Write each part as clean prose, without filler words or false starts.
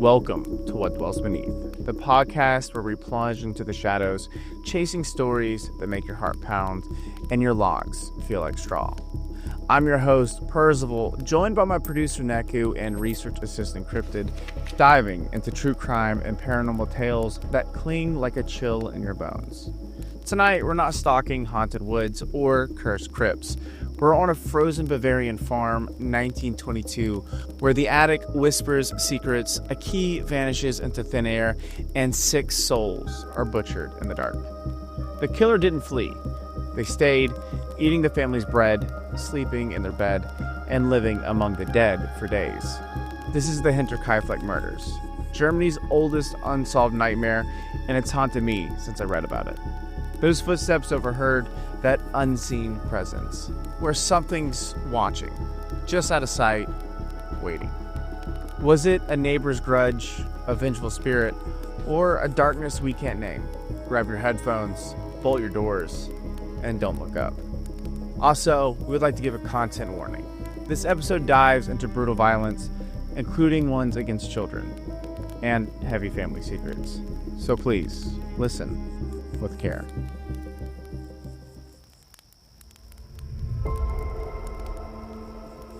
Welcome to What Dwells Beneath, the podcast where we plunge into the shadows, chasing stories that make your heart pound and your logs feel like straw. I'm your host, Perzival, joined by my producer, Neku, and research assistant, Cryptid, diving into true crime and paranormal tales that cling like a chill in your bones. Tonight, we're not stalking haunted woods or cursed crypts. We're on a frozen Bavarian farm, 1922, where the attic whispers secrets, a key vanishes into thin air, and 6 souls are butchered in the dark. The killer didn't flee. They stayed, eating the family's bread, sleeping in their bed, and living among the dead for days. This is the Hinterkaifeck murders, Germany's oldest unsolved nightmare, and it's haunted me since I read about it. Those footsteps overheard, that unseen presence, where something's watching, just out of sight, waiting. Was it a neighbor's grudge, a vengeful spirit, or a darkness we can't name? Grab your headphones, bolt your doors, and don't look up. Also, we would like to give a content warning. This episode dives into brutal violence, including ones against children, and heavy family secrets. So please, listen with care.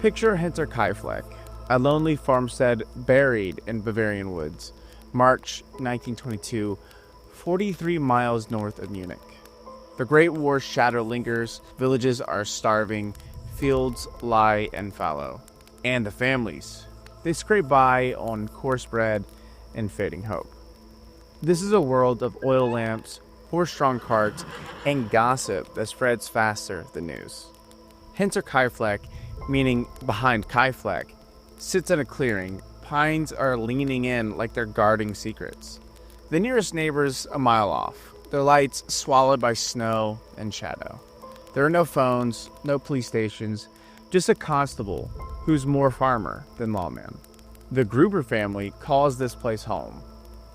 Picture Hinterkaifeck, a lonely farmstead buried in Bavarian woods, March 1922, 43 miles north of Munich. The Great War's shadow lingers, villages are starving, fields lie and fallow. And the families, they scrape by on coarse bread and fading hope. This is a world of oil lamps, horse-drawn carts, and gossip that spreads faster than news. Hinterkaifeck, meaning behind Kaifeck, sits in a clearing. Pines are leaning in like they're guarding secrets. The nearest neighbor's a mile off, their lights swallowed by snow and shadow. There are no phones, no police stations, just a constable who's more farmer than lawman. The Gruber family calls this place home,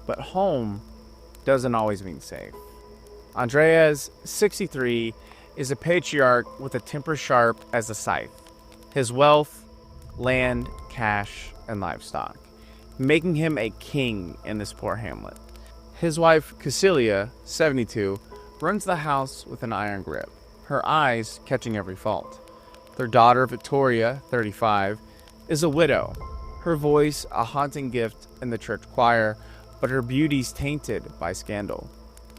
but home doesn't always mean safe. Andreas, 63, is a patriarch with a temper sharp as a scythe. His wealth, land, cash, and livestock, making him a king in this poor hamlet. His wife, Cecilia, 72, runs the house with an iron grip, her eyes catching every fault. Their daughter, Victoria, 35, is a widow, her voice a haunting gift in the church choir, but her beauty's tainted by scandal.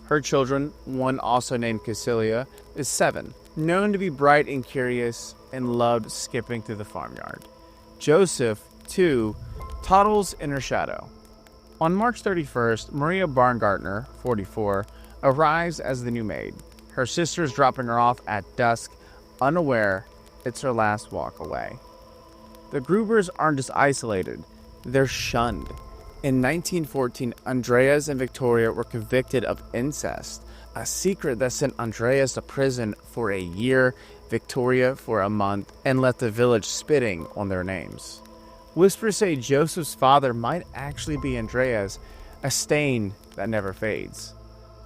Her children, one also named Cecilia, is 7, known to be bright and curious and loved skipping through the farmyard. Joseph, 2, toddles in her shadow. On March 31st, Maria Barngartner, 44, arrives as the new maid. Her sister's dropping her off at dusk, unaware it's her last walk away. The Grubers aren't just isolated, they're shunned. In 1914, Andreas and Victoria were convicted of incest, a secret that sent Andreas to prison for a year, Victoria for a month, and left the village spitting on their names. Whispers say Joseph's father might actually be Andreas, a stain that never fades.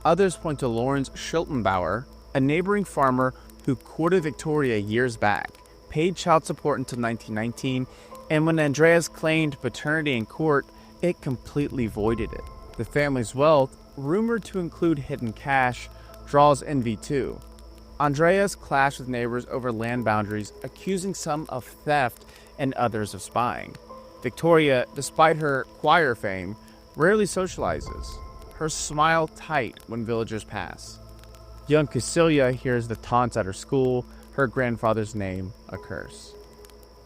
Others point to Lorenz Schiltenbauer, a neighboring farmer who courted Victoria years back, paid child support until 1919, and when Andreas claimed paternity in court, it completely voided it. The family's wealth, rumored to include hidden cash, draws envy too. Andreas clashed with neighbors over land boundaries, accusing some of theft and others of spying. Victoria, despite her choir fame, rarely socializes, her smile tight when villagers pass. Young Cecilia hears the taunts at her school, her grandfather's name a curse.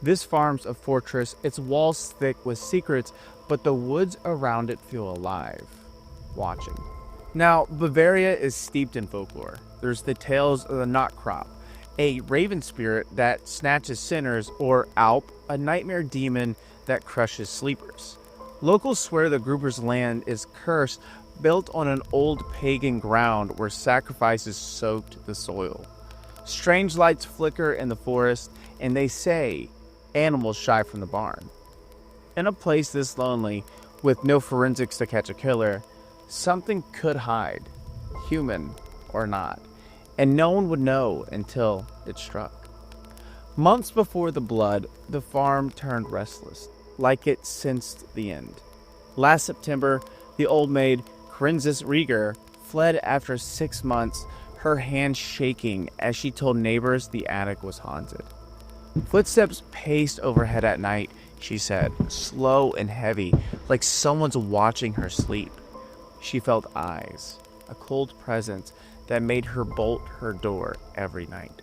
This farm's a fortress, its walls thick with secrets, but the woods around it feel alive, watching. Now, Bavaria is steeped in folklore. There's the tales of the knot crop, a raven spirit that snatches sinners, or Alp, a nightmare demon that crushes sleepers. Locals swear the Gruber's land is cursed, built on an old pagan ground where sacrifices soaked the soil. Strange lights flicker in the forest, and they say animals shy from the barn. In a place this lonely, with no forensics to catch a killer, something could hide, human or not, and no one would know until it struck. Months before the blood, the farm turned restless, like it sensed the end. Last September, the old maid, Corinzis Rieger, fled after 6 months, her hand shaking as she told neighbors the attic was haunted. Footsteps paced overhead at night, she said, slow and heavy, like someone's watching her sleep. She felt eyes, a cold presence that made her bolt her door every night.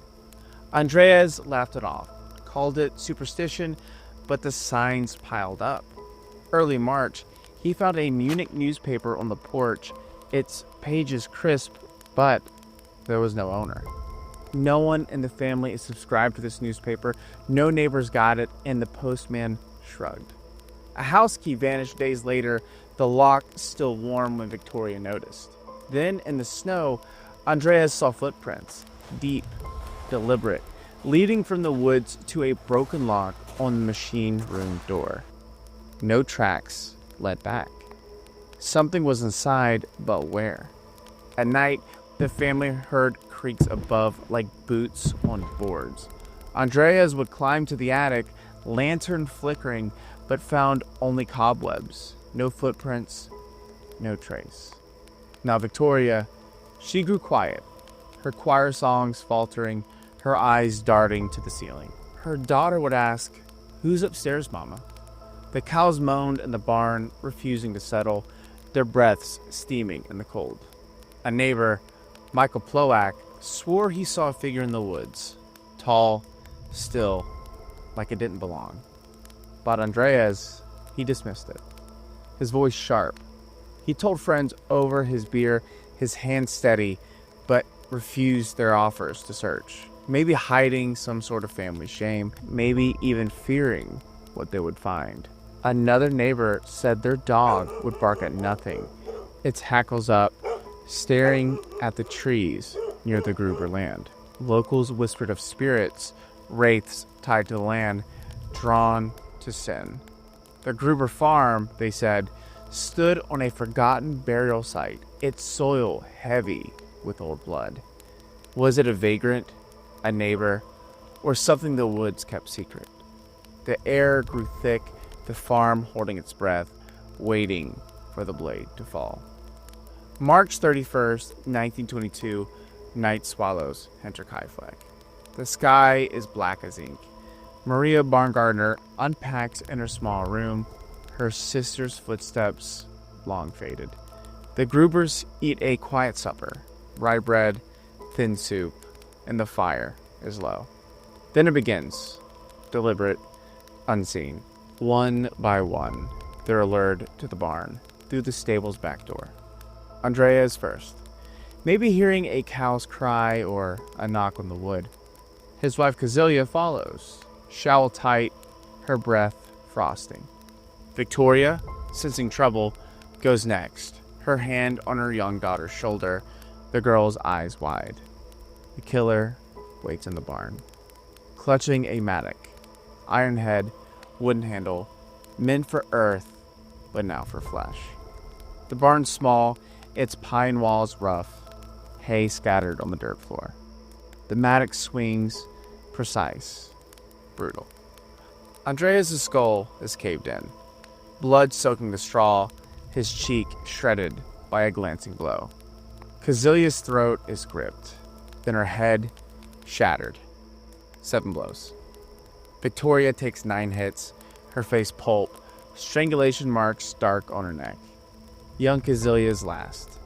Andreas laughed it off, called it superstition, but the signs piled up. Early March, he found a Munich newspaper on the porch, its pages crisp, but there was no owner. No one in the family is subscribed to this newspaper, no neighbors got it, and the postman shrugged. A house key vanished days later, the lock still warm when Victoria noticed. Then, in the snow, Andreas saw footprints, deep, deliberate, leading from the woods to a broken lock on the machine room door. No tracks led back. Something was inside, but where? At night, the family heard creaks above like boots on boards. Andreas would climb to the attic, lantern flickering, but found only cobwebs. No footprints, no trace. Now Victoria, she grew quiet, her choir songs faltering, her eyes darting to the ceiling. Her daughter would ask, "Who's upstairs, Mama?" The cows moaned in the barn, refusing to settle, their breaths steaming in the cold. A neighbor, Michael Ploak, swore he saw a figure in the woods, tall, still, like it didn't belong. But Andreas, he dismissed it, his voice sharp. He told friends over his beer, his hand steady, but refused their offers to search. Maybe hiding some sort of family shame, maybe even fearing what they would find. Another neighbor said their dog would bark at nothing, its hackles up, staring at the trees near the Gruber land. Locals whispered of spirits, wraiths tied to the land, drawn to sin. The Gruber farm, they said, stood on a forgotten burial site, its soil heavy with old blood. Was it a vagrant, a neighbor, or something the woods kept secret? The air grew thick, the farm holding its breath, waiting for the blade to fall. March 31st, 1922, night swallows Hinterkaifeck. The sky is black as ink. Maria Baumgartner unpacks in her small room, her sister's footsteps long faded. The Grubers eat a quiet supper, rye bread, thin soup, and the fire is low. Then it begins, deliberate, unseen. One by one, they're lured to the barn, through the stable's back door. Andrea is first, maybe hearing a cow's cry or a knock on the wood. His wife Kazilia follows, showl tight, her breath frosting. Victoria, sensing trouble, goes next, her hand on her young daughter's shoulder, the girl's eyes wide. The killer waits in the barn, clutching a mattock, iron head, wooden handle, meant for earth, but now for flesh. The barn's small, its pine walls rough, hay scattered on the dirt floor. The mattock swings, precise, brutal. Andreas' skull is caved in, blood soaking the straw, his cheek shredded by a glancing blow. Kazilia's throat is gripped, then her head shattered. 7 blows. Victoria takes 9 hits, her face pulp, strangulation marks dark on her neck. Young Kazilia's last.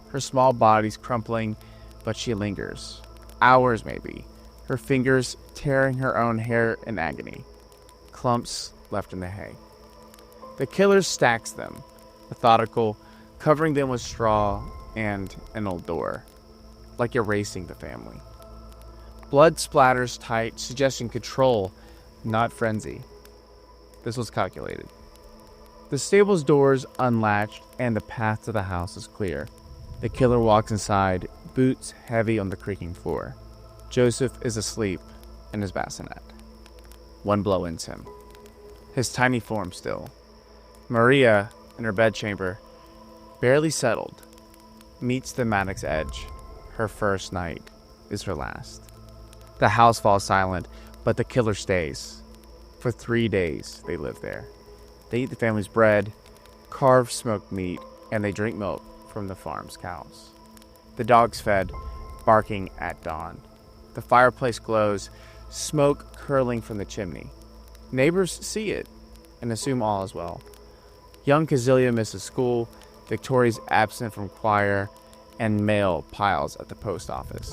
Her small body's crumpling, but she lingers. Hours maybe, her fingers tearing her own hair in agony. Clumps left in the hay. The killer stacks them, methodical, covering them with straw and an old door, like erasing the family. Blood splatters tight, suggesting control, not frenzy. This was calculated. The stable's doors unlatched, and the path to the house is clear. The killer walks inside, boots heavy on the creaking floor. Joseph is asleep in his bassinet. 1 blow ends him, his tiny form still. Maria, in her bedchamber, barely settled, meets the mattock's edge. Her first night is her last. The house falls silent, but the killer stays. For 3 days, they live there. They eat the family's bread, carve smoked meat, and they drink milk from the farm's cows. The dogs fed, barking at dawn. The fireplace glows, smoke curling from the chimney. Neighbors see it and assume all is well. Young Kazilia misses school, Victoria's absent from choir, and mail piles at the post office.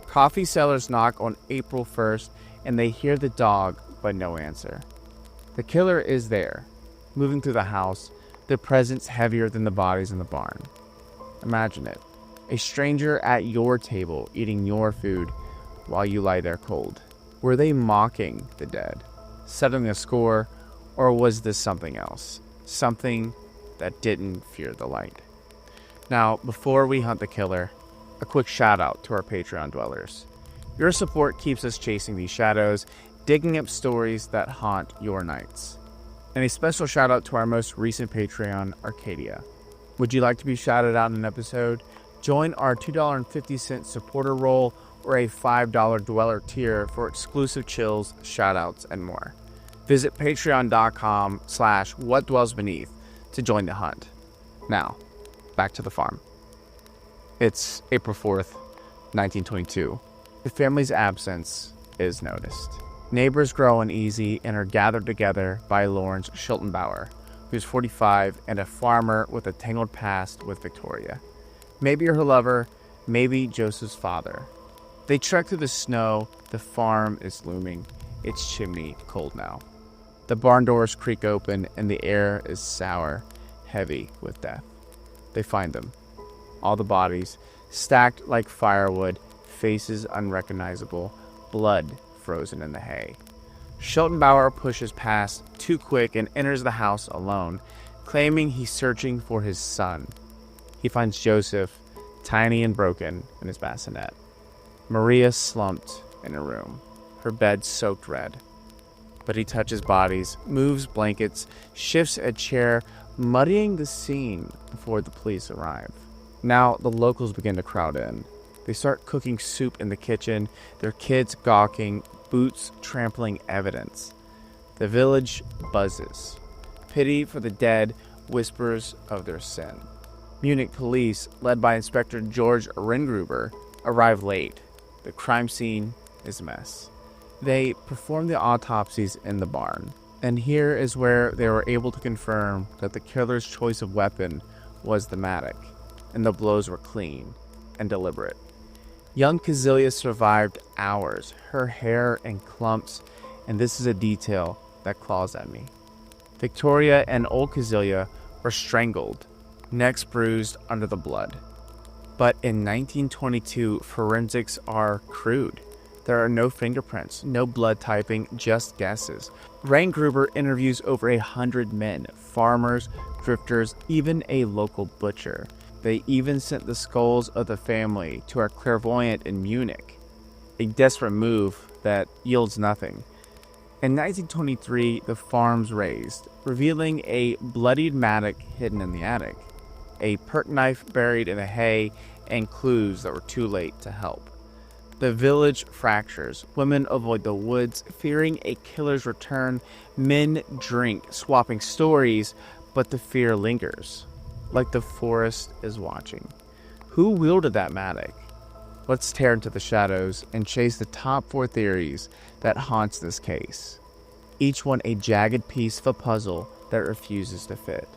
Coffee sellers knock on April 1st, and they hear the dog, but no answer. The killer is there, moving through the house, the presence heavier than the bodies in the barn. Imagine it. A stranger at your table eating your food while you lie there cold. Were they mocking the dead, settling a score, or was this something else? Something that didn't fear the light. Now, before we hunt the killer, a quick shout out to our Patreon dwellers. Your support keeps us chasing these shadows, digging up stories that haunt your nights. And a special shout out to our most recent Patreon, Arcadia. Would you like to be shouted out in an episode? Join our $2.50 supporter roll or a $5 dweller tier for exclusive chills, shoutouts, and more. Visit patreon.com/whatdwellsbeneath to join the hunt. Now, back to the farm. It's April 4th, 1922. The family's absence is noticed. Neighbors grow uneasy and are gathered together by Lawrence Schultenbauer, who's 45 and a farmer with a tangled past with Victoria. Maybe her lover, maybe Joseph's father. They trek through the snow. The farm is looming, its chimney cold now. The barn doors creak open and the air is sour, heavy with death. They find them. All the bodies, stacked like firewood, faces unrecognizable, blood frozen in the hay. Schultenbauer pushes past too quick and enters the house alone, claiming he's searching for his son. He finds Joseph, tiny and broken, in his bassinet. Maria slumped in a room, her bed soaked red. But he touches bodies, moves blankets, shifts a chair, muddying the scene before the police arrive. Now the locals begin to crowd in. They start cooking soup in the kitchen, their kids gawking, boots trampling evidence. The village buzzes. Pity for the dead, whispers of their sin. Munich police, led by Inspector George Ringruber, arrive late. The crime scene is a mess. They perform the autopsies in the barn, and here is where they were able to confirm that the killer's choice of weapon was the mattock, and the blows were clean and deliberate. Young Kazilia survived hours, her hair in clumps, and this is a detail that claws at me. Victoria and old Kazilia were strangled, necks bruised under the blood. But in 1922, forensics are crude. There are no fingerprints, no blood typing, just guesses. Ringruber interviews over 100 men, farmers, drifters, even a local butcher. They even sent the skulls of the family to a clairvoyant in Munich. A desperate move that yields nothing. In 1923, the farm's razed, revealing a bloodied mattock hidden in the attic, a perk knife buried in the hay, and clues that were too late to help. The village fractures. Women avoid the woods, fearing a killer's return. Men drink, swapping stories, but the fear lingers, like the forest is watching. Who wielded that mattock? Let's tear into the shadows and chase the top 4 theories that haunts this case. Each one a jagged piece of a puzzle that refuses to fit.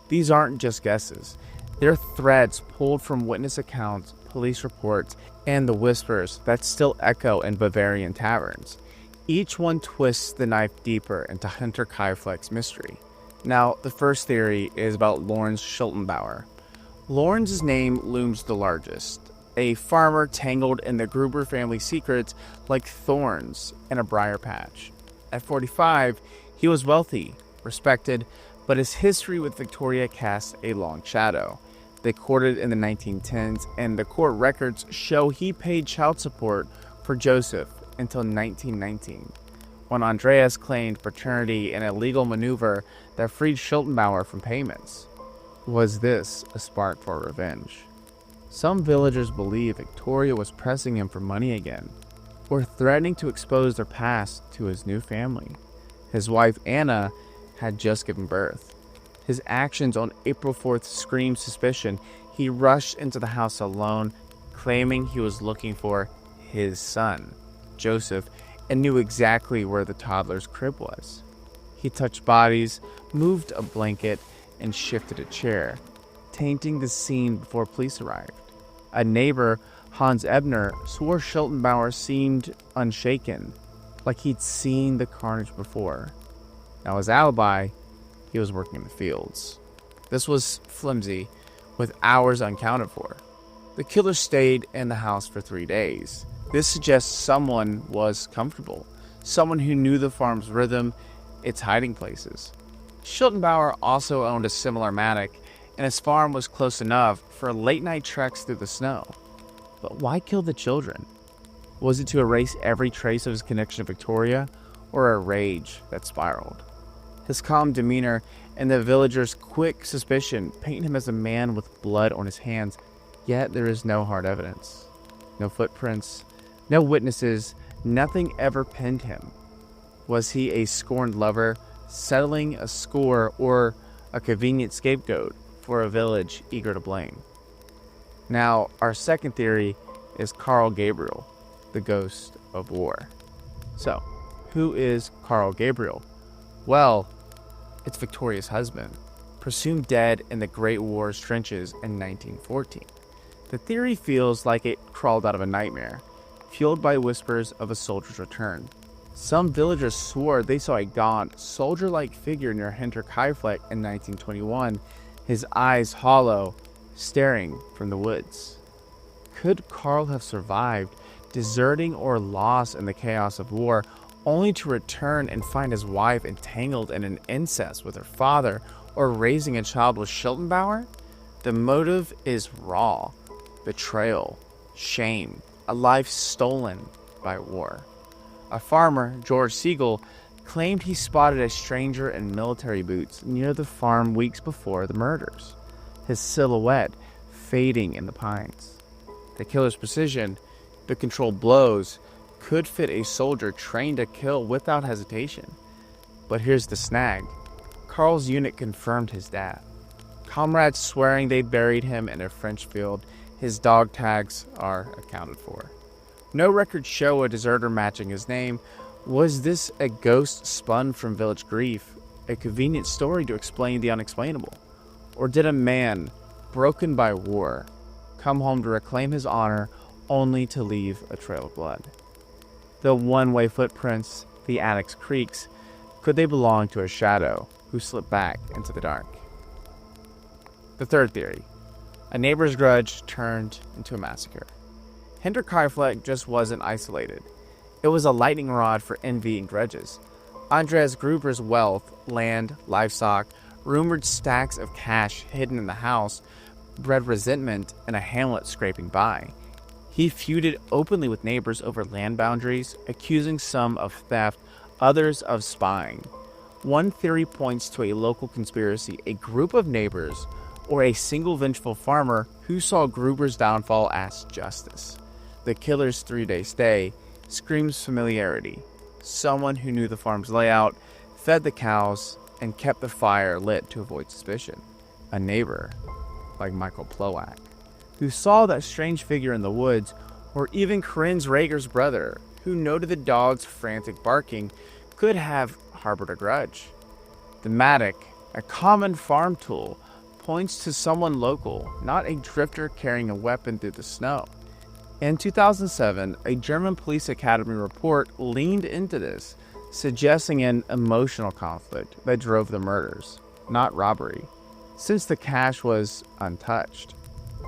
These aren't just guesses. They're threads pulled from witness accounts, police reports, and the whispers that still echo in Bavarian taverns. Each one twists the knife deeper into Hinterkaifeck's mystery. Now, the first theory is about Lawrence Schultenbauer. Lawrence's name looms the largest. A farmer tangled in the Gruber family secrets like thorns in a briar patch. At 45, he was wealthy, respected, but his history with Victoria casts a long shadow. They courted in the 1910s, and the court records show he paid child support for Joseph until 1919, when Andreas claimed paternity in a legal maneuver that freed Schultenbauer from payments. Was this a spark for revenge? Some villagers believe Victoria was pressing him for money again, or threatening to expose their past to his new family. His wife Anna had just given birth. His actions on April 4th screamed suspicion. He rushed into the house alone, claiming he was looking for his son, Joseph, and knew exactly where the toddler's crib was. He touched bodies, moved a blanket, and shifted a chair, tainting the scene before police arrived. A neighbor, Hans Ebner, swore Schultenbauer seemed unshaken, like he'd seen the carnage before. Now his alibi, he was working in the fields. This was flimsy, with hours unaccounted for. The killer stayed in the house for 3 days. This suggests someone was comfortable, someone who knew the farm's rhythm, its hiding places. Schultenbauer also owned a similar mattock, and his farm was close enough for late-night treks through the snow. But why kill the children? Was it to erase every trace of his connection to Victoria, or a rage that spiraled? His calm demeanor and the villagers' quick suspicion paint him as a man with blood on his hands, yet there is no hard evidence. No footprints, no witnesses, nothing ever pinned him. Was he a scorned lover, settling a score, or a convenient scapegoat for a village eager to blame? Now, our second theory is Karl Gabriel, the ghost of war. So, who is Karl Gabriel? Well, it's Victoria's husband, presumed dead in the Great War's trenches in 1914. The theory feels like it crawled out of a nightmare, fueled by whispers of a soldier's return. Some villagers swore they saw a gaunt, soldier-like figure near Hinterkaifeck in 1921, his eyes hollow, staring from the woods. Could Karl have survived, deserting or lost in the chaos of war, only to return and find his wife entangled in an incest with her father, or raising a child with Schultenbauer? The motive is raw: betrayal, shame, a life stolen by war. A farmer, George Siegel, claimed he spotted a stranger in military boots near the farm weeks before the murders, his silhouette fading in the pines. The killer's precision, the controlled blows, could fit a soldier trained to kill without hesitation. But here's the snag. Karl's unit confirmed his death. Comrades swearing they buried him in a French field. His dog tags are accounted for. No records show a deserter matching his name. Was this a ghost spun from village grief, a convenient story to explain the unexplainable? Or did a man, broken by war, come home to reclaim his honor only to leave a trail of blood? The one-way footprints, the attic's creaks, could they belong to a shadow who slipped back into the dark? The third theory: a neighbor's grudge turned into a massacre. Hinterkaifeck just wasn't isolated. It was a lightning rod for envy and grudges. Andreas Gruber's wealth, land, livestock, rumored stacks of cash hidden in the house, bred resentment in a hamlet scraping by. He feuded openly with neighbors over land boundaries, accusing some of theft, others of spying. One theory points to a local conspiracy, a group of neighbors, or a single vengeful farmer who saw Gruber's downfall as justice. The killer's 3-day stay screams familiarity. Someone who knew the farm's layout, fed the cows, and kept the fire lit to avoid suspicion. A neighbor, like Michael Plowak, who saw that strange figure in the woods, or even Corinne's Rager's brother, who noted the dog's frantic barking, could have harbored a grudge. The mattock, a common farm tool, points to someone local, not a drifter carrying a weapon through the snow. In 2007, a German police academy report leaned into this, suggesting an emotional conflict that drove the murders, not robbery, since the cash was untouched.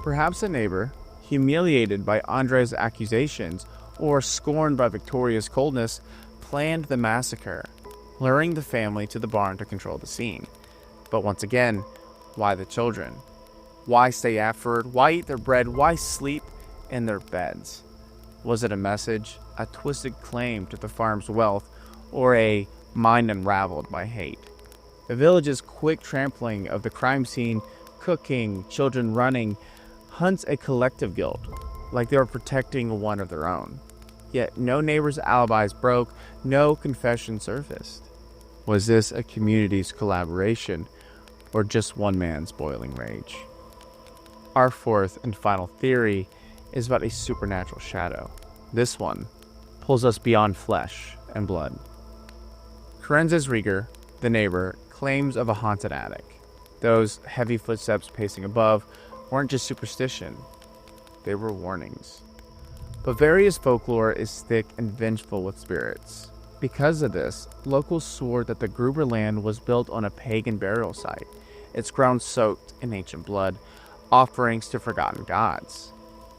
Perhaps a neighbor, humiliated by Andre's accusations or scorned by Victoria's coldness, planned the massacre, luring the family to the barn to control the scene. But once again, why the children? Why stay afterward? Why eat their bread? Why sleep in their beds? Was it a message, a twisted claim to the farm's wealth, or a mind unraveled by hate? The village's quick trampling of the crime scene, cooking, children running, hunts a collective guilt, like they were protecting one of their own. Yet no neighbor's alibis broke, no confession surfaced. Was this a community's collaboration, or just one man's boiling rage. Our fourth and final theory is about a supernatural shadow. This one pulls us beyond flesh and blood. Karenzes Rieger, the neighbor, claims of a haunted attic. Those heavy footsteps pacing above weren't just superstition, they were warnings. Bavaria's folklore is thick and vengeful with spirits. Because of this, locals swore that the Gruber land was built on a pagan burial site, its ground soaked in ancient blood, offerings to forgotten gods.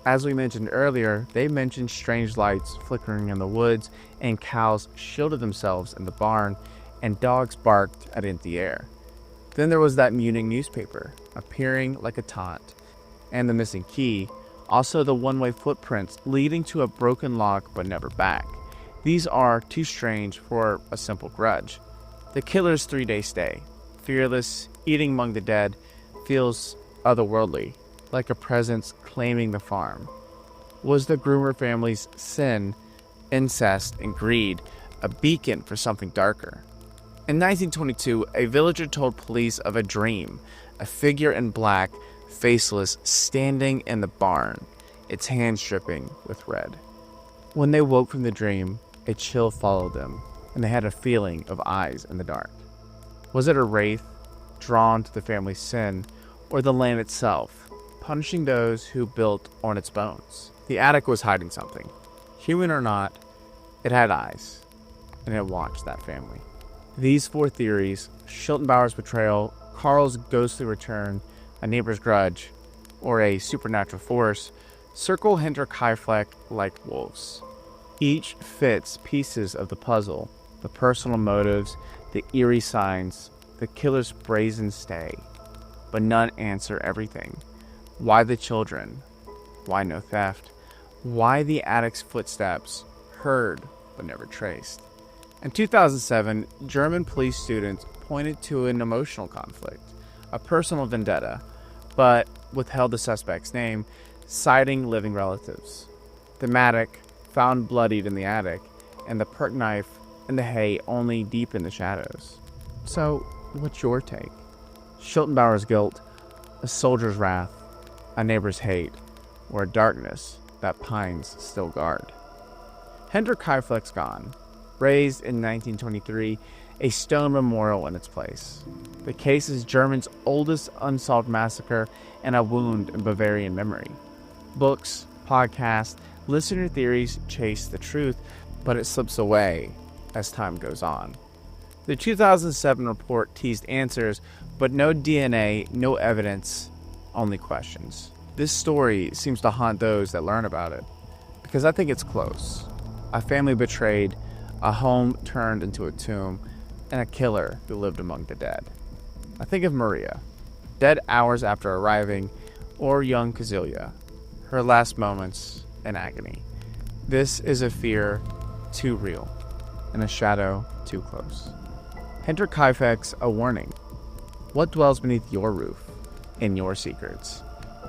As we mentioned earlier, they mentioned strange lights flickering in the woods, and cows shielded themselves in the barn, and dogs barked at empty air. Then there was that Munich newspaper, appearing like a taunt, and the missing key, also the one-way footprints leading to a broken lock but never back. These are too strange for a simple grudge. The killer's 3-day stay, fearless, eating among the dead, feels otherworldly, like a presence claiming the farm. Was the Gruber family's sin, incest, and greed a beacon for something darker? In 1922, a villager told police of a dream, a figure in black, faceless, standing in the barn, its hands dripping with red. When they woke from the dream, a chill followed them, and they had a feeling of eyes in the dark. Was it a wraith, drawn to the family's sin, or the land itself, punishing those who built on its bones? The attic was hiding something. Human or not, it had eyes, and it watched that family. These 4 theories, Schiltenbauer's betrayal, Carl's ghostly return, a neighbor's grudge, or a supernatural force, circle Hinterkaifeck like wolves. Each fits pieces of the puzzle, the personal motives, the eerie signs, the killer's brazen stay, but none answer everything. Why the children? Why no theft? Why the attic's footsteps, heard but never traced? In 2007, German police students pointed to an emotional conflict, a personal vendetta, but withheld the suspect's name, citing living relatives. The Matic, found bloodied in the attic, and the perk knife in the hay only deepened the shadows. So, what's your take? Schiltenbauer's guilt, a soldier's wrath, a neighbor's hate, or a darkness that pines still guard? Hinterkaifeck's gone. Raised in 1923, a stone memorial in its place. The case is Germany's oldest unsolved massacre and a wound in Bavarian memory. Books, podcasts, listener theories chase the truth, but it slips away as time goes on. The 2007 report teased answers, but no DNA, no evidence, only questions. This story seems to haunt those that learn about it, because I think it's close. A family betrayed, a home turned into a tomb, and a killer who lived among the dead. I think of Maria, dead hours after arriving, or young Kazilia, her last moments in agony. This is a fear too real, and a shadow too close. Hinterkaifeck's a warning. What dwells beneath your roof, in your secrets,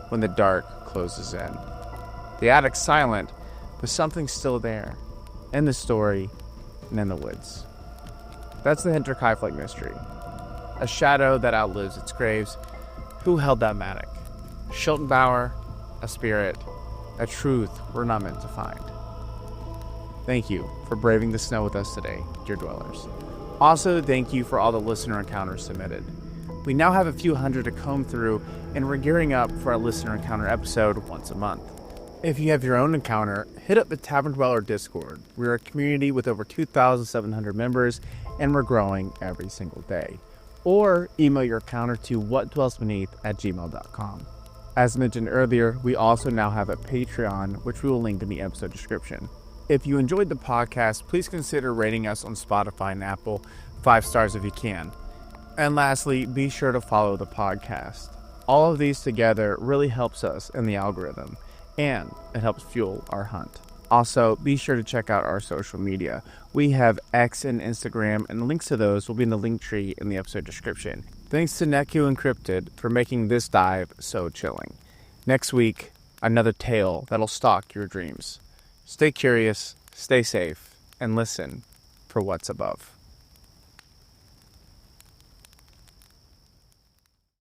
when the dark closes in? The attic's silent, but something's still there, in the story and in the woods. That's the Hinterkaifeck mystery. A shadow that outlives its graves. Who held that Matic? Schiltenbauer, a spirit, a truth we're not meant to find. Thank you for braving the snow with us today, dear dwellers. Also, thank you for all the listener encounters submitted. We now have a few hundred to comb through, and we're gearing up for a listener encounter episode once a month. If you have your own encounter, hit up the Tavern Dweller Discord. We're a community with over 2,700 members, and we're growing every single day. Or email your encounter to whatdwellsbeneath@gmail.com. As mentioned earlier, we also now have a Patreon, which we will link in the episode description. If you enjoyed the podcast, please consider rating us on Spotify and Apple, 5 stars if you can. And lastly, be sure to follow the podcast. All of these together really helps us in the algorithm, and it helps fuel our hunt. Also, be sure to check out our social media. We have X and Instagram, and links to those will be in the Linktree in the episode description. Thanks to Neku Encrypted for making this dive so chilling. Next week, another tale that'll stalk your dreams. Stay curious, stay safe, and listen for what's above.